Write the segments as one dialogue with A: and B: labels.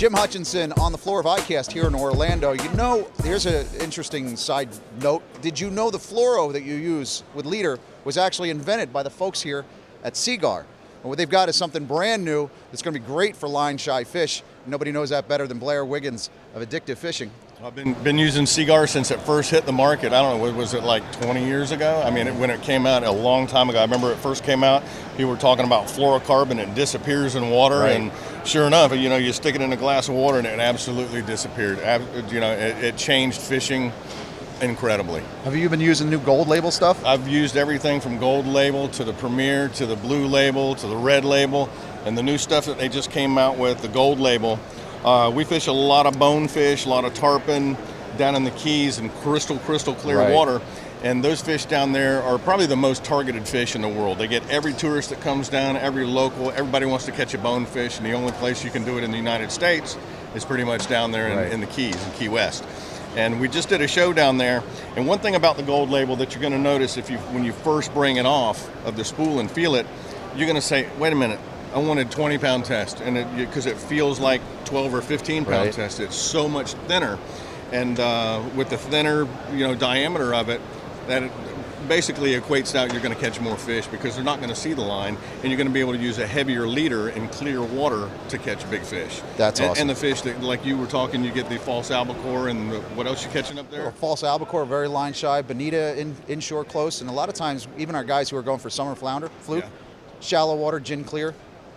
A: Jim Hutchinson on the floor of ICAST here in Orlando. You know, here's an interesting side note. Did you know the fluoro that you use with leader was actually invented by the folks here at Seaguar? And what they've got is something brand new that's going to be great for line-shy fish. Nobody knows that better than Blair Wiggins of Addictive Fishing.
B: I've been using Seaguar since it first hit the market. I don't know, was it like 20 years ago? I mean, when it came out a long time ago. I remember it first came out, people were talking about fluorocarbon, it disappears in water,
A: right.
B: And sure enough, you know, you stick it in a glass of water and it absolutely disappeared. You know, it changed fishing incredibly.
A: Have you been using new Gold Label stuff?
B: I've used everything from Gold Label to the Premier to the Blue Label to the Red Label, and the new stuff that they just came out with, the Gold Label. We fish a lot of bonefish, a lot of tarpon down in the Keys in crystal clear
A: right.
B: water. And those fish down there are probably the most targeted fish in the world. They get every tourist that comes down, every local, everybody wants to catch a bonefish, and the only place you can do it in the United States is pretty much down there
A: right.
B: in the Keys, in Key West. And we just did a show down there, and one thing about the Gold Label that you're going to notice when you first bring it off of the spool and feel it, you're going to say, wait a minute, I wanted 20-pound test, and because it feels like 12 or 15-pound
A: right.
B: test. It's so much thinner, and with the thinner, you know, diameter of it, that it basically equates out you're going to catch more fish because they're not going to see the line, and you're going to be able to use a heavier leader in clear water to catch big fish.
A: That's awesome.
B: And the fish that, like you were talking, you get the false albacore, and what else you catching up there?
A: Well, false albacore, very line shy, bonita inshore close, and a lot of times even our guys who are going for summer flounder, fluke, shallow water, gin clear.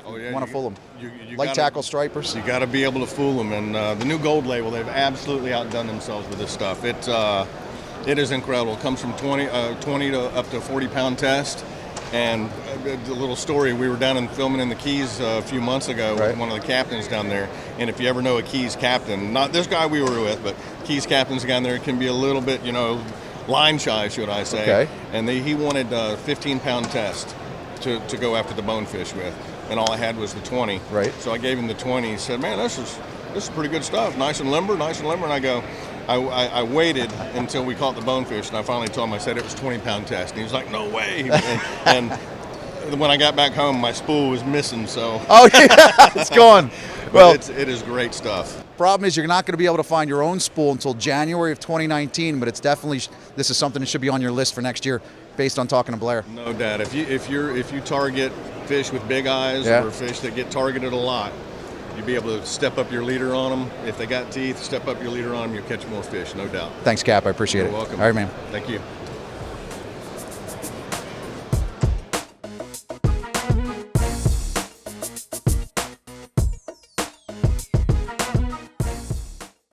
B: Oh, yeah,
A: want to fool them.
B: You
A: like
B: gotta,
A: tackle stripers.
B: You got to be able to fool them. And the new Gold Label, they've absolutely outdone themselves with this stuff. It is incredible. It comes from 20 to up to 40-pound test. And the little story, we were down and filming in the Keys a few months ago
A: right.
B: with one of the captains down there. And if you ever know a Keys captain, not this guy we were with, but Keys captains down there can be a little bit, you know, line shy, should I say.
A: Okay.
B: And he wanted a 15-pound test to go after the bonefish with. And all I had was the 20.
A: Right.
B: So I gave him the 20. He said, man, this is pretty good stuff. Nice and limber. And I go, I waited until we caught the bonefish, and I finally told him, I said it was 20-pound test. And he was like, no way. and when I got back home, my spool was missing, so.
A: Oh, yeah, it's gone. Well,
B: it is great stuff.
A: Problem is you're not going to be able to find your own spool until January of 2019, but it's definitely, this is something that should be on your list for next year based on talking to Blair.
B: No doubt. If you target fish with big eyes or fish that get targeted a lot, you'll be able to step up your leader on them. If they got teeth, step up your leader on them, you'll catch more fish, no doubt.
A: Thanks, Cap. I appreciate it.
B: You're welcome.
A: All right, man.
B: Thank you.